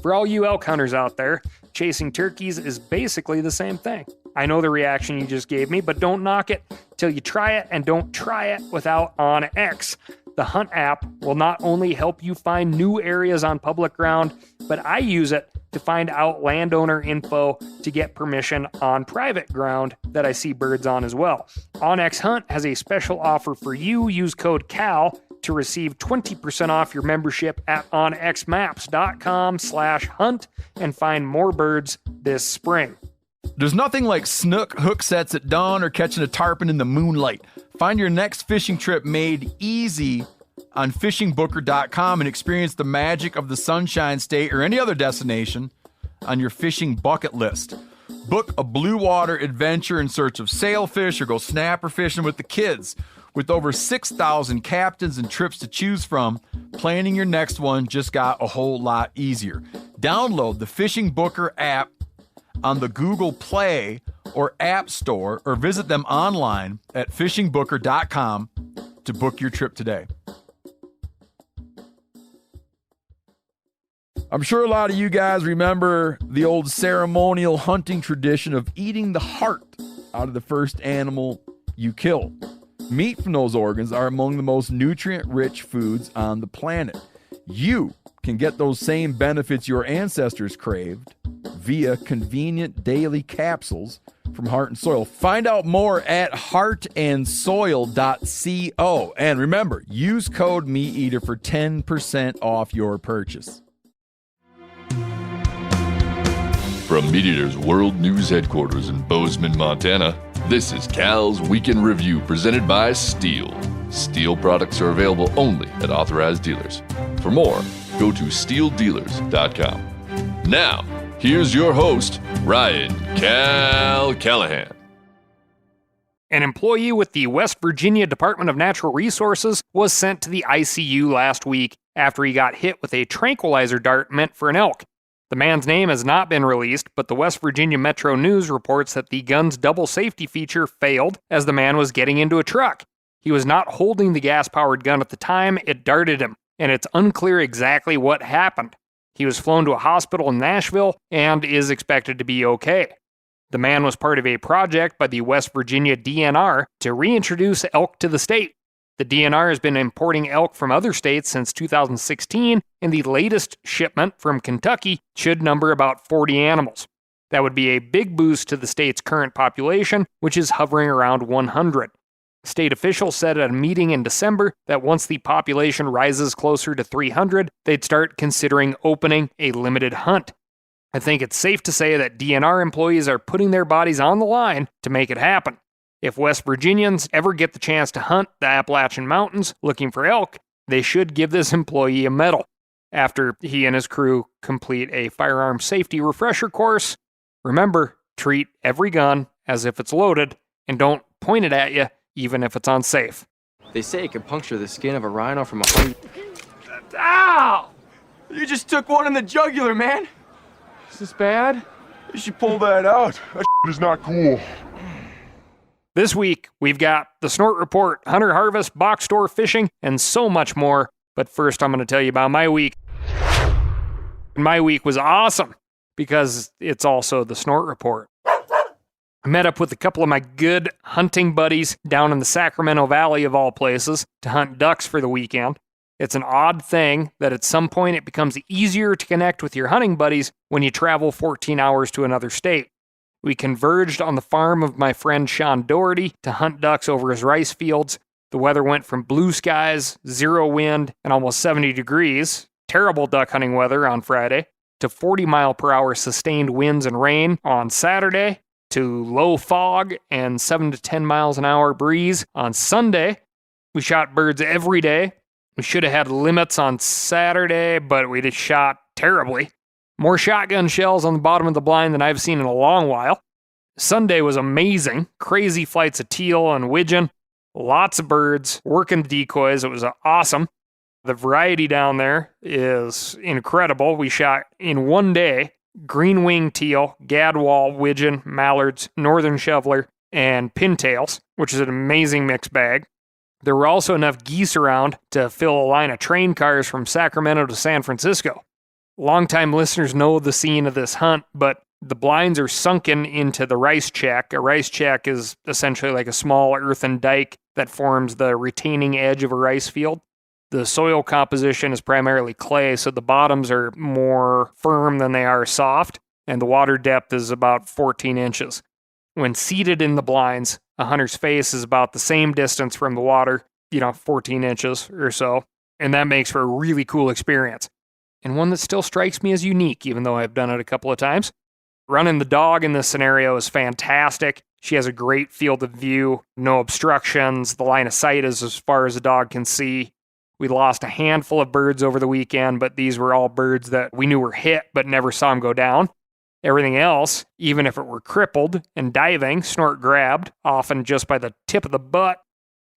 For all you elk hunters out there, chasing turkeys is basically the same thing. I know the reaction you just gave me, but don't knock it till you try it, and don't try it without OnX. The Hunt app will not only help you find new areas on public ground, but I use it to find out landowner info to get permission on private ground that I see birds on as well. OnX Hunt has a special offer for you. Use code CAL to receive 20% off your membership at onxmaps.com/hunt and find more birds this spring. There's nothing like snook hook sets at dawn or catching a tarpon in the moonlight. Find your next fishing trip made easy on fishingbooker.com and experience the magic of the Sunshine State or any other destination on your fishing bucket list. Book a blue water adventure in search of sailfish or go snapper fishing with the kids. With over 6,000 captains and trips to choose from, planning your next one just got a whole lot easier. Download the Fishing Booker app on the Google Play or App Store, or visit them online at fishingbooker.com to book your trip today. I'm sure a lot of you guys remember the old ceremonial hunting tradition of eating the heart out of the first animal you kill. Meat from those organs are among the most nutrient-rich foods on the planet. You can get those same benefits your ancestors craved via convenient daily capsules from Heart and Soil. Find out more at heartandsoil.co. And remember, use code MeatEater for 10% off your purchase. From MeatEater's World News Headquarters in Bozeman, Montana, this is Cal's Weekend Review presented by Steel. Steel products are available only at authorized dealers. For more, go to steeldealers.com. Now, here's your host, Ryan Cal Callahan. An employee with the West Virginia Department of Natural Resources was sent to the ICU last week after he got hit with a tranquilizer dart meant for an elk. The man's name has not been released, but the West Virginia Metro News reports that the gun's double safety feature failed as the man was getting into a truck. He was not holding the gas-powered gun at the time it darted him, and it's unclear exactly what happened. He was flown to a hospital in Nashville and is expected to be okay. The man was part of a project by the West Virginia DNR to reintroduce elk to the state. The DNR has been importing elk from other states since 2016, and the latest shipment from Kentucky should number about 40 animals. That would be a big boost to the state's current population, which is hovering around 100. State officials said at a meeting in December that once the population rises closer to 300, they'd start considering opening a limited hunt. I think it's safe to say that DNR employees are putting their bodies on the line to make it happen. If West Virginians ever get the chance to hunt the Appalachian Mountains looking for elk, they should give this employee a medal. After he and his crew complete a firearm safety refresher course, remember, treat every gun as if it's loaded, and don't point it at you even if it's unsafe. They say it can puncture the skin of a rhino from 100... Ow! You just took one in the jugular, man. Is this bad? You should pull that out. That is not cool. This week, we've got the Snort Report, Hunter Harvest, Box Store Fishing, and so much more. But first, I'm going to tell you about my week. My week was awesome because it's also the Snort Report. I met up with a couple of my good hunting buddies down in the Sacramento Valley of all places to hunt ducks for the weekend. It's an odd thing that at some point it becomes easier to connect with your hunting buddies when you travel 14 hours to another state. We converged on the farm of my friend Sean Doherty to hunt ducks over his rice fields. The weather went from blue skies, 0 wind, and almost 70 degrees, terrible duck hunting weather on Friday, to 40-mile-per-hour sustained winds and rain on Saturday, to low fog and 7 to 10 miles an hour breeze on Sunday. We shot birds every day. We should have had limits on Saturday, but we just shot terribly. More shotgun shells on the bottom of the blind than I've seen in a long while. Sunday was amazing. Crazy flights of teal and widgeon. Lots of birds working decoys. It was awesome. The variety down there is incredible. We shot in one day green-winged teal, gadwall, widgeon, mallards, northern shoveler, and pintails, which is an amazing mixed bag. There were also enough geese around to fill a line of train cars from Sacramento to San Francisco. Longtime listeners know the scene of this hunt, but the blinds are sunken into the rice check. A rice check is essentially like a small earthen dike that forms the retaining edge of a rice field. The soil composition is primarily clay, so the bottoms are more firm than they are soft, and the water depth is about 14 inches. When seated in the blinds, a hunter's face is about the same distance from the water, 14 inches or so, and that makes for a really cool experience. And one that still strikes me as unique, even though I've done it a couple of times. Running the dog in this scenario is fantastic. She has a great field of view, no obstructions, the line of sight is as far as the dog can see. We lost a handful of birds over the weekend, but these were all birds that we knew were hit but never saw them go down. Everything else, even if it were crippled and diving, Snort grabbed, often just by the tip of the butt.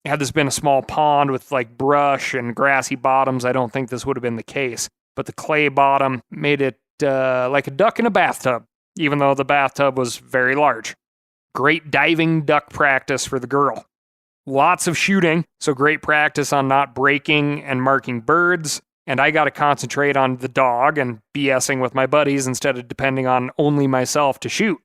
Had this been a small pond with like brush and grassy bottoms, I don't think this would have been the case. But the clay bottom made it like a duck in a bathtub, even though the bathtub was very large. Great diving duck practice for the girl. Lots of shooting, so great practice on not breaking and marking birds. And I got to concentrate on the dog and BSing with my buddies instead of depending on only myself to shoot.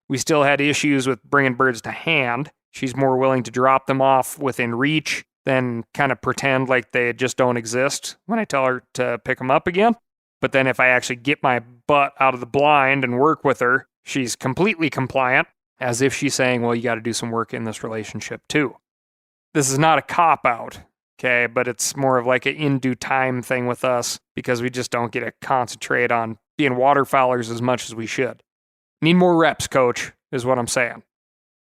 We still had issues with bringing birds to hand. She's more willing to drop them off within reach than kind of pretend like they just don't exist when I tell her to pick them up again. But then if I actually get my butt out of the blind and work with her, she's completely compliant, as if she's saying, well, you got to do some work in this relationship too. This is not a cop-out, okay, but it's more of like an in due time thing with us because we just don't get to concentrate on being waterfowlers as much as we should. Need more reps, coach, is what I'm saying.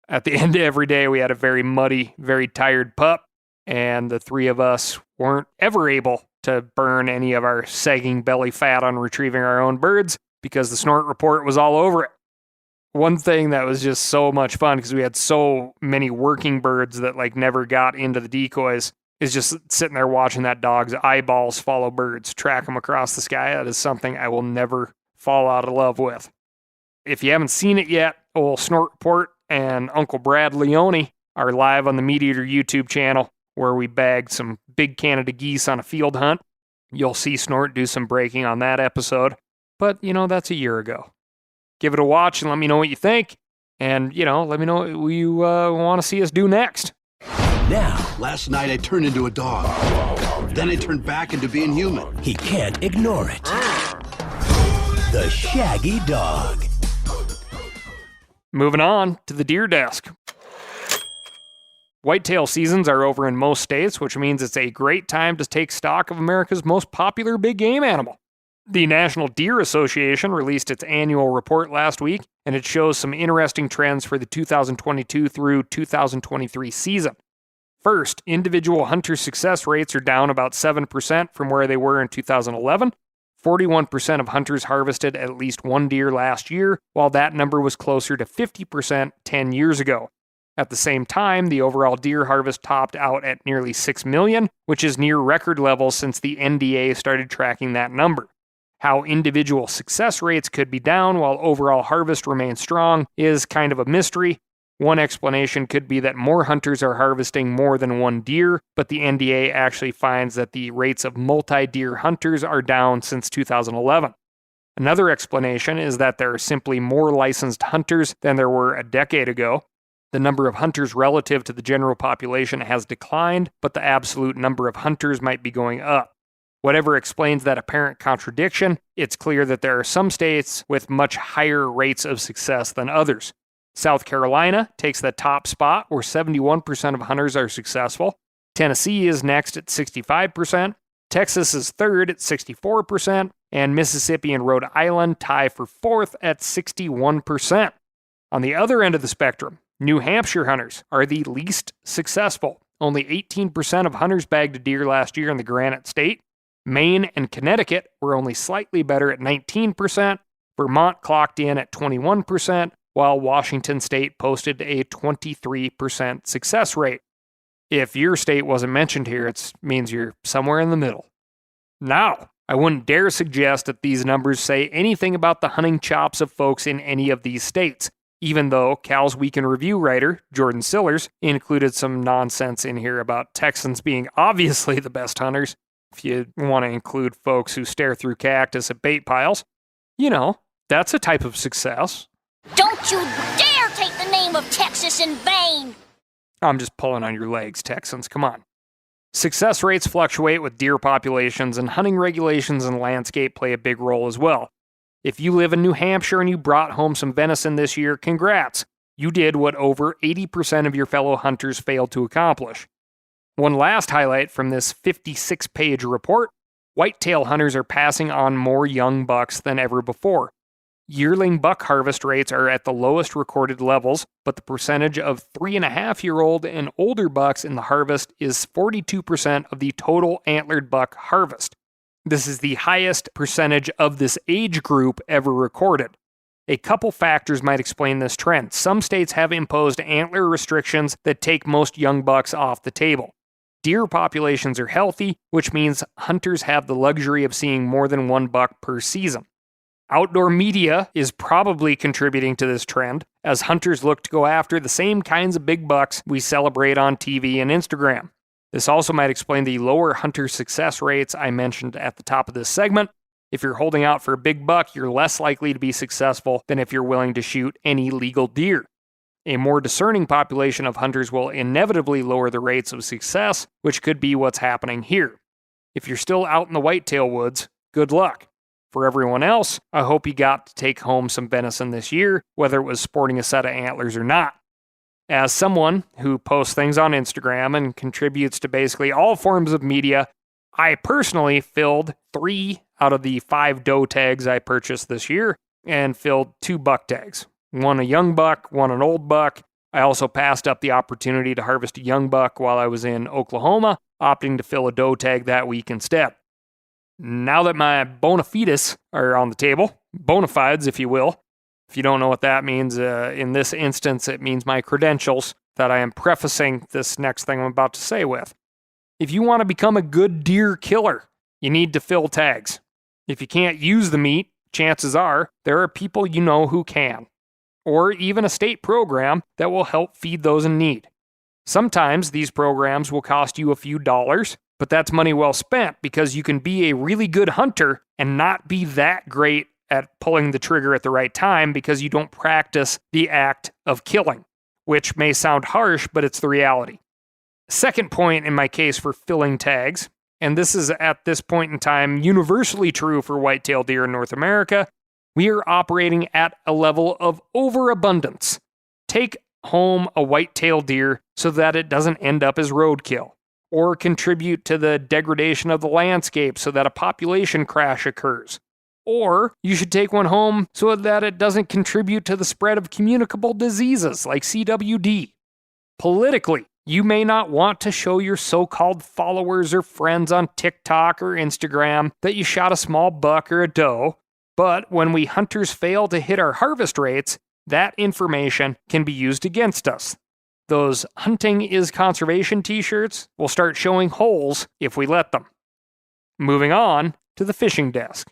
At the end of every day, we had a very muddy, very tired pup, and the three of us weren't ever able to burn any of our sagging belly fat on retrieving our own birds because the Snort report was all over it. One thing that was just so much fun because we had so many working birds that like never got into the decoys is just sitting there watching that dog's eyeballs follow birds, track them across the sky. That is something I will never fall out of love with. If you haven't seen it yet, old Snort Report and Uncle Brad Leone are live on the Meat Eater YouTube channel where we bagged some big Canada geese on a field hunt. You'll see Snort do some breaking on that episode, but that's a year ago. Give it a watch and let me know what you think, and let me know what you want to see us do next. Now, last night I turned into a dog. Then I turned back into being human. He can't ignore it. The Shaggy Dog. Moving on to the deer desk. Whitetail seasons are over in most states, which means it's a great time to take stock of America's most popular big game animal. The National Deer Association released its annual report last week, and it shows some interesting trends for the 2022 through 2023 season. First, individual hunter success rates are down about 7% from where they were in 2011. 41% of hunters harvested at least one deer last year, while that number was closer to 50% 10 years ago. At the same time, the overall deer harvest topped out at nearly 6 million, which is near record levels since the NDA started tracking that number. How individual success rates could be down while overall harvest remains strong is kind of a mystery. One explanation could be that more hunters are harvesting more than one deer, but the NDA actually finds that the rates of multi-deer hunters are down since 2011. Another explanation is that there are simply more licensed hunters than there were a decade ago. The number of hunters relative to the general population has declined, but the absolute number of hunters might be going up. Whatever explains that apparent contradiction, it's clear that there are some states with much higher rates of success than others. South Carolina takes the top spot where 71% of hunters are successful. Tennessee is next at 65%. Texas is third at 64%. And Mississippi and Rhode Island tie for fourth at 61%. On the other end of the spectrum, New Hampshire hunters are the least successful. Only 18% of hunters bagged a deer last year in the Granite State. Maine and Connecticut were only slightly better at 19%. Vermont clocked in at 21%, while Washington State posted a 23% success rate. If your state wasn't mentioned here, it means you're somewhere in the middle. Now, I wouldn't dare suggest that these numbers say anything about the hunting chops of folks in any of these states, even though Cal's Week in Review writer, Jordan Sillers, included some nonsense in here about Texans being obviously the best hunters. if you want to include folks who stare through cactus at bait piles. You know, that's a type of success. Don't you dare take the name of Texas in vain! I'm just pulling on your legs, Texans. Come on. Success rates fluctuate with deer populations, and hunting regulations and landscape play a big role as well. If you live in New Hampshire and you brought home some venison this year, congrats. You did what over 80% of your fellow hunters failed to accomplish. One last highlight from this 56-page report: whitetail hunters are passing on more young bucks than ever before. Yearling buck harvest rates are at the lowest recorded levels, but the percentage of 3.5-year-old and older bucks in the harvest is 42% of the total antlered buck harvest. This is the highest percentage of this age group ever recorded. A couple factors might explain this trend. Some states have imposed antler restrictions that take most young bucks off the table. Deer populations are healthy, which means hunters have the luxury of seeing more than one buck per season. Outdoor media is probably contributing to this trend, as hunters look to go after the same kinds of big bucks we celebrate on TV and Instagram. This also might explain the lower hunter success rates I mentioned at the top of this segment. If you're holding out for a big buck, you're less likely to be successful than if you're willing to shoot any legal deer. A more discerning population of hunters will inevitably lower the rates of success, which could be what's happening here. If you're still out in the whitetail woods, good luck. For everyone else, I hope you got to take home some venison this year, whether it was sporting a set of antlers or not. As someone who posts things on Instagram and contributes to basically all forms of media, I personally filled 3 out of the 5 doe tags I purchased this year and filled 2 buck tags. One a young buck, one an old buck. I also passed up the opportunity to harvest a young buck while I was in Oklahoma, opting to fill a doe tag that week instead. Now that my bona fides are on the table, bona fides, if you will. If you don't know what that means, in this instance, it means my credentials that I am prefacing this next thing I'm about to say with. If you want to become a good deer killer, you need to fill tags. If you can't use the meat, chances are there are people you know who can. Or even a state program that will help feed those in need. Sometimes these programs will cost you a few dollars, but that's money well spent because you can be a really good hunter and not be that great at pulling the trigger at the right time because you don't practice the act of killing, which may sound harsh, but it's the reality. Second point in my case for filling tags, and this is at this point in time universally true for whitetail deer in North America, we are operating at a level of overabundance. Take home a whitetail deer so that it doesn't end up as roadkill, or contribute to the degradation of the landscape so that a population crash occurs. Or you should take one home so that it doesn't contribute to the spread of communicable diseases like CWD. Politically, you may not want to show your so-called followers or friends on TikTok or Instagram that you shot a small buck or a doe, but when we hunters fail to hit our harvest rates, that information can be used against us. Those hunting is conservation t-shirts will start showing holes if we let them. Moving on to the fishing desk.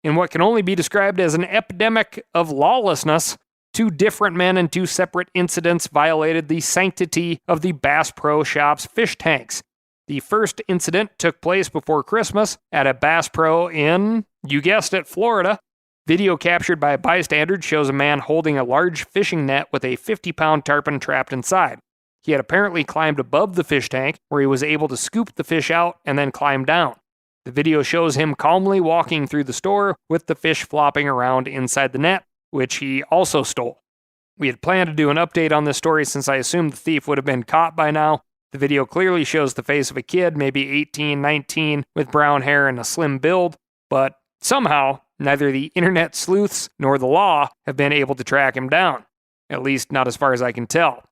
In what can only be described as an epidemic of lawlessness, 2 different men in 2 separate incidents violated the sanctity of the Bass Pro Shop's fish tanks. The first incident took place before Christmas at a Bass Pro in, you guessed it, Florida. Video captured by a bystander shows a man holding a large fishing net with a 50-pound tarpon trapped inside. He had apparently climbed above the fish tank, where he was able to scoop the fish out and then climb down. The video shows him calmly walking through the store with the fish flopping around inside the net, which he also stole. We had planned to do an update on this story since I assumed the thief would have been caught by now. The video clearly shows the face of a kid, maybe 18, 19, with brown hair and a slim build, but somehow neither the internet sleuths nor the law have been able to track him down, at least not as far as I can tell.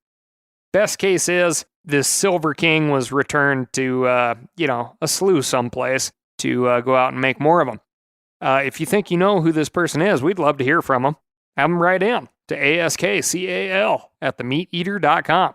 Best case is this Silver King was returned to, a slough someplace to go out and make more of them. If you think you know who this person is, we'd love to hear from them. Have them write in to askcal@themeateater.com.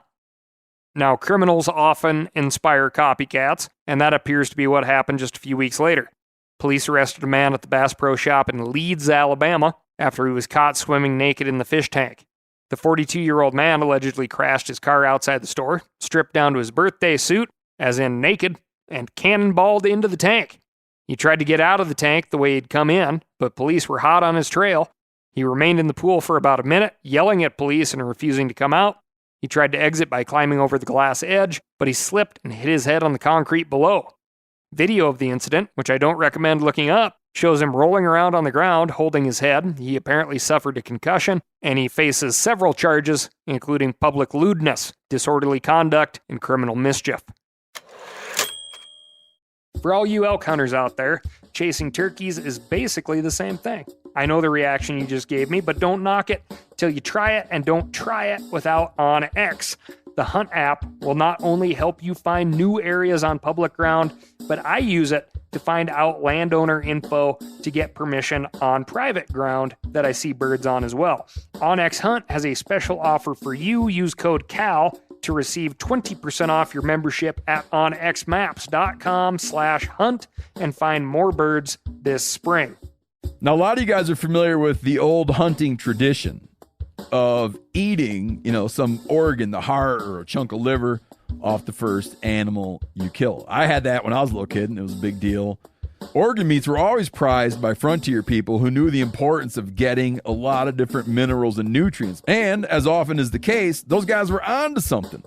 Now, criminals often inspire copycats, and that appears to be what happened just a few weeks later. Police arrested a man at the Bass Pro Shop in Leeds, Alabama, after he was caught swimming naked in the fish tank. The 42-year-old man allegedly crashed his car outside the store, stripped down to his birthday suit, as in naked, and cannonballed into the tank. He tried to get out of the tank the way he'd come in, but police were hot on his trail. He remained in the pool for about a minute, yelling at police and refusing to come out. He tried to exit by climbing over the glass edge, but he slipped and hit his head on the concrete below. Video of the incident, which I don't recommend looking up, shows him rolling around on the ground, holding his head. He apparently suffered a concussion, and he faces several charges, including public lewdness, disorderly conduct, and criminal mischief. For all you elk hunters out there, chasing turkeys is basically the same thing. I know the reaction you just gave me, but don't knock it till you try it, and don't try it without OnX. The Hunt app will not only help you find new areas on public ground, but I use it to find out landowner info to get permission on private ground that I see birds on as well. OnX Hunt has a special offer for you. Use code CAL to receive 20% off your membership at onxmaps.com/hunt and find more birds this spring. Now, a lot of you guys are familiar with the old hunting tradition of eating, some organ, the heart or a chunk of liver off the first animal you kill. I had that when I was a little kid, and it was a big deal. Organ meats were always prized by frontier people who knew the importance of getting a lot of different minerals and nutrients. And as often is the case, those guys were onto something,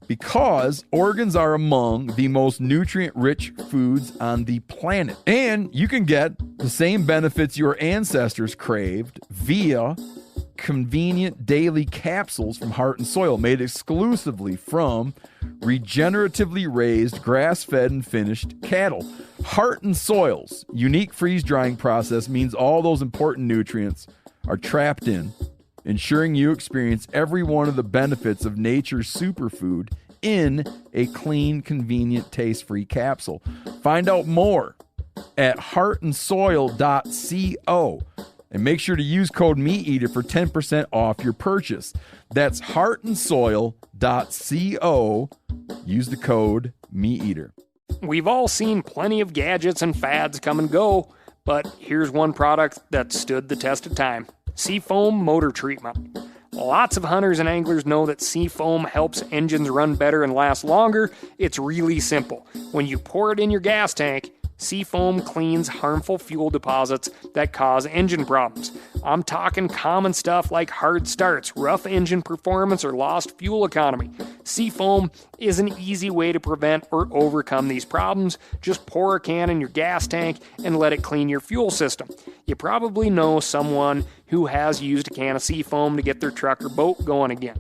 because organs are among the most nutrient-rich foods on the planet. And you can get the same benefits your ancestors craved via convenient daily capsules from Heart and Soil, made exclusively from regeneratively raised, grass-fed, and finished cattle. Heart and Soil's unique freeze-drying process means all those important nutrients are trapped in, ensuring you experience every one of the benefits of nature's superfood in a clean, convenient, taste-free capsule. Find out more at heartandsoil.co. And make sure to use code MeatEater for 10% off your purchase. That's heartandsoil.co. Use the code MeatEater. We've all seen plenty of gadgets and fads come and go, but here's one product that stood the test of time: Seafoam Motor Treatment. Lots of hunters and anglers know that Seafoam helps engines run better and last longer. It's really simple. When you pour it in your gas tank, Seafoam cleans harmful fuel deposits that cause engine problems. I'm talking common stuff like hard starts, rough engine performance, or lost fuel economy. Seafoam is an easy way to prevent or overcome these problems. Just pour a can in your gas tank and let it clean your fuel system. You probably know someone who has used a can of Seafoam to get their truck or boat going again.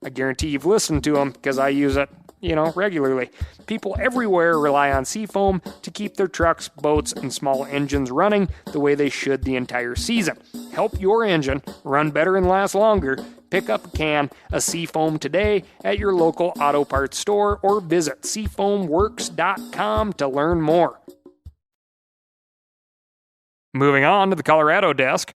I guarantee you've listened to them, because I use it regularly. People everywhere rely on Seafoam to keep their trucks, boats, and small engines running the way they should the entire season. Help your engine run better and last longer. Pick up a can of Seafoam today at your local auto parts store, or visit seafoamworks.com to learn more. Moving on to the Colorado desk.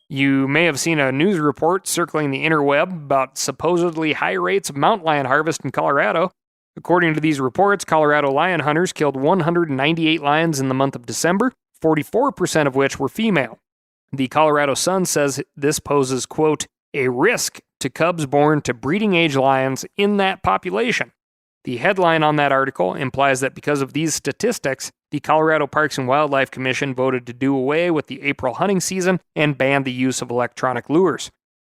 You may have seen a news report circling the interweb about supposedly high rates of mountain lion harvest in Colorado. According to these reports, Colorado lion hunters killed 198 lions in the month of December, 44% of which were female. The Colorado Sun says this poses, quote, a risk to cubs born to breeding-age lions in that population. The headline on that article implies that because of these statistics, the Colorado Parks and Wildlife Commission voted to do away with the April hunting season and ban the use of electronic lures.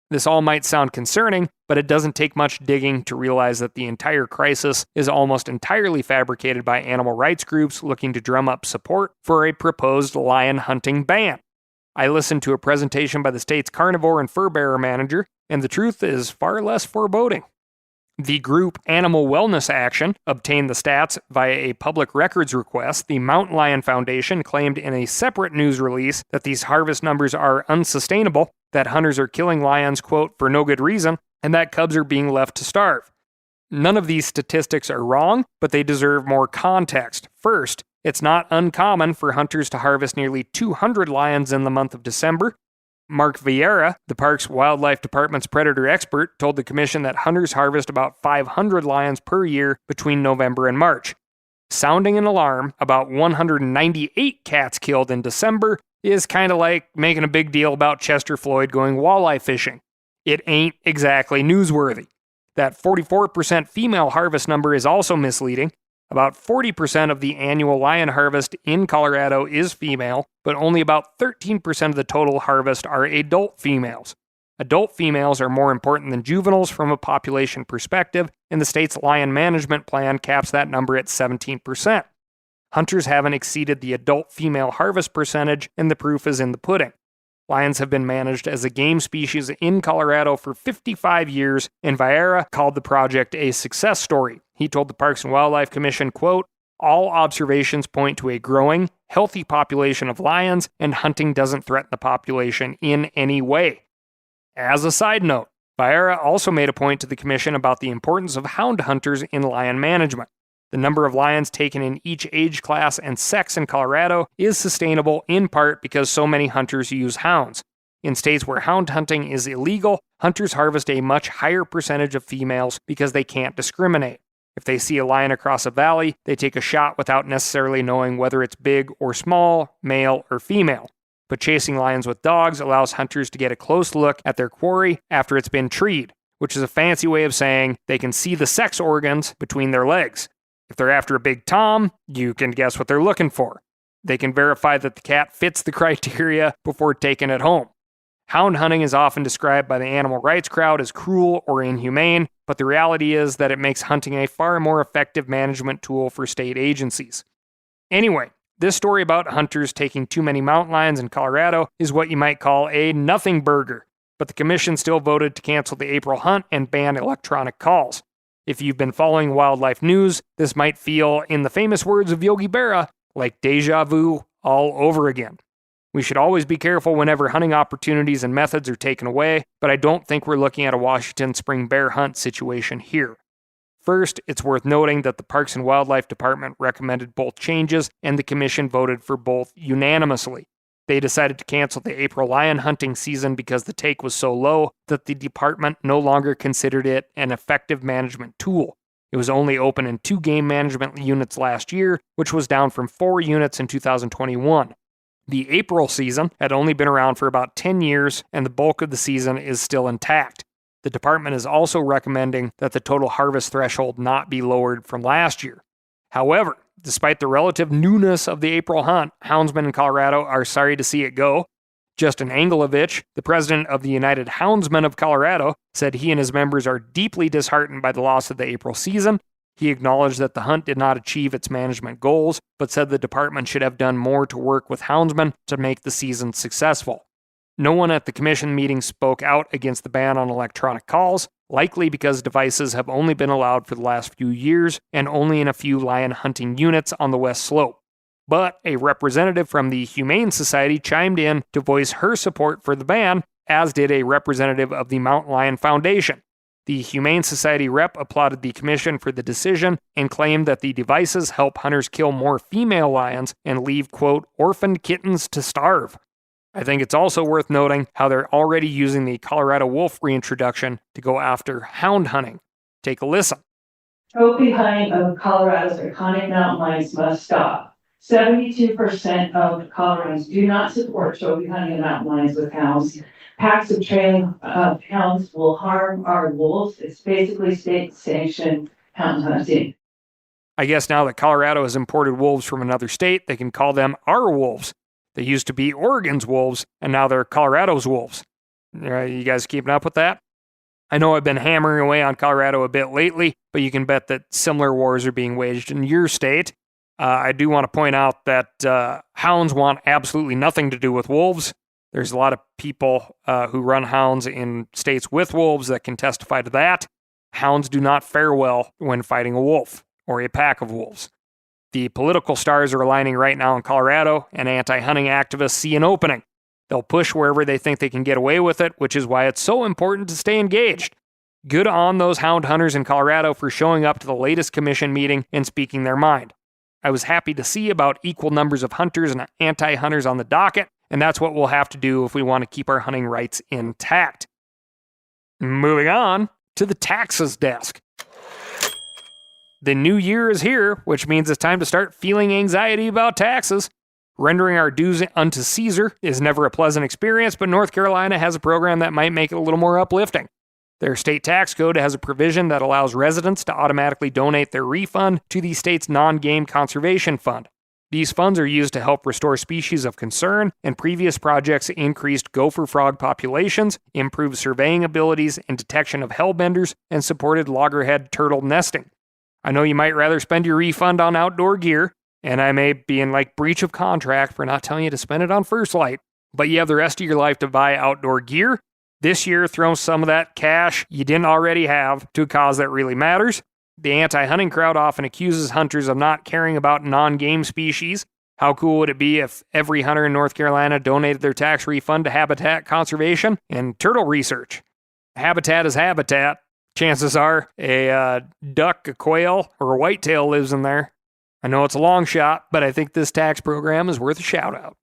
This all might sound concerning, but it doesn't take much digging to realize that the entire crisis is almost entirely fabricated by animal rights groups looking to drum up support for a proposed lion hunting ban. I listened to a presentation by the state's carnivore and fur bearer manager, and the truth is far less foreboding. The group Animal Wellness Action obtained the stats via a public records request. The Mountain Lion Foundation claimed in a separate news release that these harvest numbers are unsustainable, that hunters are killing lions, quote, for no good reason, and that cubs are being left to starve. None of these statistics are wrong, but they deserve more context. First, it's not uncommon for hunters to harvest nearly 200 lions in the month of December. Mark Vieira, the Parks Wildlife Department's predator expert, told the commission that hunters harvest about 500 lions per year between November and March. Sounding an alarm about 198 cats killed in December is kind of like making a big deal about Chester Floyd going walleye fishing. It ain't exactly newsworthy. That 44% female harvest number is also misleading. About 40% of the annual lion harvest in Colorado is female, but only about 13% of the total harvest are adult females. Adult females are more important than juveniles from a population perspective, and the state's lion management plan caps that number at 17%. Hunters haven't exceeded the adult female harvest percentage, and the proof is in the pudding. Lions have been managed as a game species in Colorado for 55 years, and Vieira called the project a success story. He told the Parks and Wildlife Commission, quote, "All observations point to a growing, healthy population of lions, and hunting doesn't threaten the population in any way." As a side note, Vieira also made a point to the commission about the importance of hound hunters in lion management. The number of lions taken in each age class and sex in Colorado is sustainable in part because so many hunters use hounds. In states where hound hunting is illegal, hunters harvest a much higher percentage of females because they can't discriminate. If they see a lion across a valley, they take a shot without necessarily knowing whether it's big or small, male or female. But chasing lions with dogs allows hunters to get a close look at their quarry after it's been treed, which is a fancy way of saying they can see the sex organs between their legs. If they're after a big tom, you can guess what they're looking for. They can verify that the cat fits the criteria before taking it home. Hound hunting is often described by the animal rights crowd as cruel or inhumane, but the reality is that it makes hunting a far more effective management tool for state agencies. Anyway, this story about hunters taking too many mountain lions in Colorado is what you might call a nothing burger, but the commission still voted to cancel the April hunt and ban electronic calls. If you've been following wildlife news, this might feel, in the famous words of Yogi Berra, like deja vu all over again. We should always be careful whenever hunting opportunities and methods are taken away, but I don't think we're looking at a Washington spring bear hunt situation here. First, it's worth noting that the Parks and Wildlife Department recommended both changes, and the commission voted for both unanimously. They decided to cancel the April lion hunting season because the take was so low that the department no longer considered it an effective management tool. It was only open in 2 game management units last year, which was down from 4 units in 2021. The April season had only been around for about 10 years, and the bulk of the season is still intact. The department is also recommending that the total harvest threshold not be lowered from last year. However, despite the relative newness of the April hunt, houndsmen in Colorado are sorry to see it go. Justin Anglovich, the president of the United Houndsmen of Colorado, said he and his members are deeply disheartened by the loss of the April season. He acknowledged that the hunt did not achieve its management goals, but said the department should have done more to work with houndsmen to make the season successful. No one at the commission meeting spoke out against the ban on electronic calls, likely because devices have only been allowed for the last few years and only in a few lion hunting units on the West Slope. But a representative from the Humane Society chimed in to voice her support for the ban, as did a representative of the Mountain Lion Foundation. The Humane Society rep applauded the commission for the decision and claimed that the devices help hunters kill more female lions and leave, quote, orphaned kittens to starve. I think it's also worth noting how they're already using the Colorado wolf reintroduction to go after hound hunting. Take a listen. Trophy hunting of Colorado's iconic mountain lions must stop. 72% of Coloradans do not support trophy hunting of mountain lions with hounds. Packs of trailing hounds will harm our wolves. It's basically state-sanctioned hound hunting. I guess now that Colorado has imported wolves from another state, they can call them our wolves. They used to be Oregon's wolves, and now they're Colorado's wolves. You guys keeping up with that? I know I've been hammering away on Colorado a bit lately, but you can bet that similar wars are being waged in your state. I do want to point out that hounds want absolutely nothing to do with wolves. There's a lot of people who run hounds in states with wolves that can testify to that. Hounds do not fare well when fighting a wolf or a pack of wolves. The political stars are aligning right now in Colorado, and anti-hunting activists see an opening. They'll push wherever they think they can get away with it, which is why it's so important to stay engaged. Good on those hound hunters in Colorado for showing up to the latest commission meeting and speaking their mind. I was happy to see about equal numbers of hunters and anti-hunters on the docket, and that's what we'll have to do if we want to keep our hunting rights intact. Moving on to the taxes desk. The new year is here, which means it's time to start feeling anxiety about taxes. Rendering our dues unto Caesar is never a pleasant experience, but North Carolina has a program that might make it a little more uplifting. Their state tax code has a provision that allows residents to automatically donate their refund to the state's non-game conservation fund. These funds are used to help restore species of concern, and previous projects increased gopher frog populations, improved surveying abilities and detection of hellbenders, and supported loggerhead turtle nesting. I know you might rather spend your refund on outdoor gear, and I may be in breach of contract for not telling you to spend it on First Light, but you have the rest of your life to buy outdoor gear. This year, throw some of that cash you didn't already have to a cause that really matters. The anti-hunting crowd often accuses hunters of not caring about non-game species. How cool would it be if every hunter in North Carolina donated their tax refund to habitat conservation and turtle research? Habitat is habitat. Chances are a duck, a quail, or a whitetail lives in there. I know it's a long shot, but I think this tax program is worth a shout-out.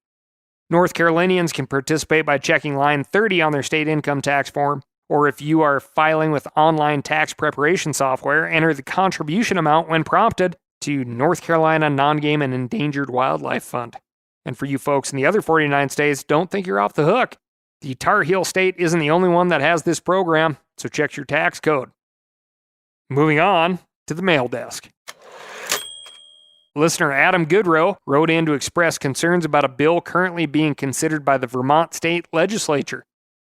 North Carolinians can participate by checking line 30 on their state income tax form, or if you are filing with online tax preparation software, enter the contribution amount when prompted to North Carolina Non-Game and Endangered Wildlife Fund. And for you folks in the other 49 states, don't think you're off the hook. The Tar Heel state isn't the only one that has this program, so check your tax code. Moving on to the mail desk. Listener Adam Goodrow wrote in to express concerns about a bill currently being considered by the Vermont State Legislature.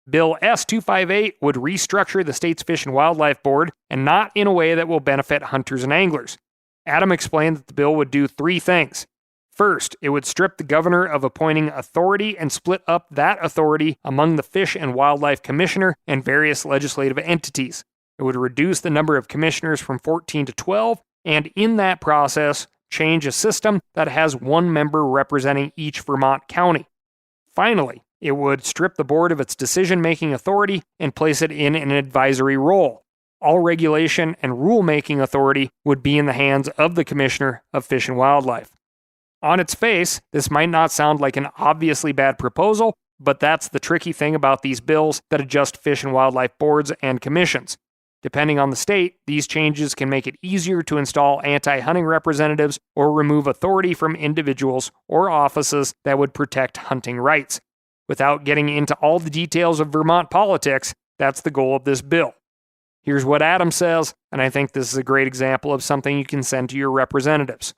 Bill S-258 would restructure the state's Fish and Wildlife Board, and not in a way that will benefit hunters and anglers. Adam explained that the bill would do three things. First, it would strip the governor of appointing authority and split up that authority among the Fish and Wildlife Commissioner and various legislative entities. It would reduce the number of commissioners from 14 to 12, and in that process, change a system that has one member representing each Vermont county. Finally, it would strip the board of its decision-making authority and place it in an advisory role. All regulation and rule-making authority would be in the hands of the Commissioner of Fish and Wildlife. On its face, this might not sound like an obviously bad proposal, but that's the tricky thing about these bills that adjust fish and wildlife boards and commissions. Depending on the state, these changes can make it easier to install anti-hunting representatives or remove authority from individuals or offices that would protect hunting rights. Without getting into all the details of Vermont politics, that's the goal of this bill. Here's what Adam says, and I think this is a great example of something you can send to your representatives.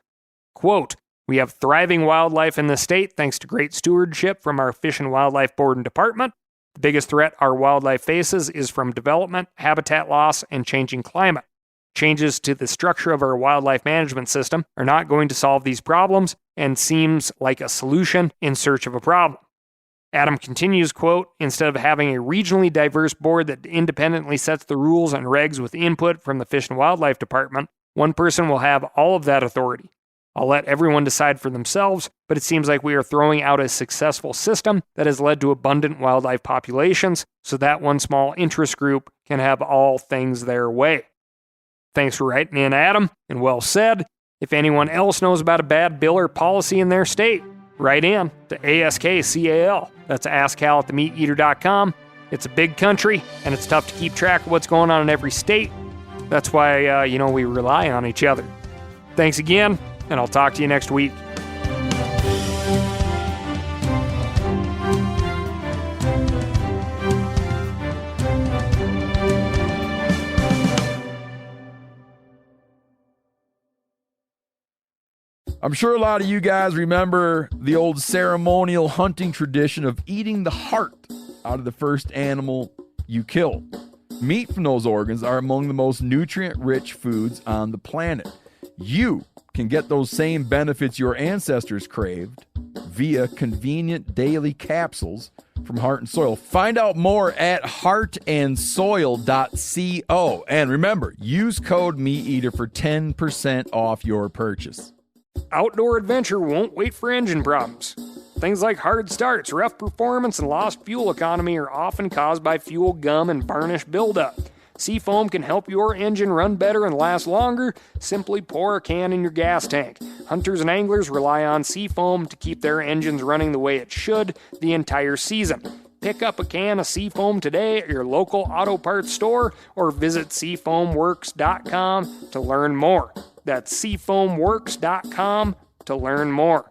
Quote, "We have thriving wildlife in the state thanks to great stewardship from our Fish and Wildlife Board and Department. The biggest threat our wildlife faces is from development, habitat loss, and changing climate. Changes to the structure of our wildlife management system are not going to solve these problems and seems like a solution in search of a problem." Adam continues, quote, "Instead of having a regionally diverse board that independently sets the rules and regs with input from the Fish and Wildlife Department, one person will have all of that authority. I'll let everyone decide for themselves, but it seems like we are throwing out a successful system that has led to abundant wildlife populations, so that one small interest group can have all things their way." Thanks for writing in, Adam, and well said. If anyone else knows about a bad bill or policy in their state, write in to ASKCAL. That's askcal@themeateater.com. It's a big country, and it's tough to keep track of what's going on in every state. That's why, we rely on each other. Thanks again, and I'll talk to you next week. I'm sure a lot of you guys remember the old ceremonial hunting tradition of eating the heart out of the first animal you kill. Meat from those organs are among the most nutrient-rich foods on the planet. You can get those same benefits your ancestors craved via convenient daily capsules from Heart and Soil. Find out more at heartandsoil.co. And remember, use code MeatEater for 10% off your purchase. Outdoor adventure won't wait for engine problems. Things like hard starts, rough performance, and lost fuel economy are often caused by fuel gum and varnish buildup. Seafoam can help your engine run better and last longer. Simply pour a can in your gas tank. Hunters and anglers rely on Seafoam to keep their engines running the way it should the entire season. Pick up a can of Seafoam today at your local auto parts store or visit seafoamworks.com to learn more. That's seafoamworks.com to learn more.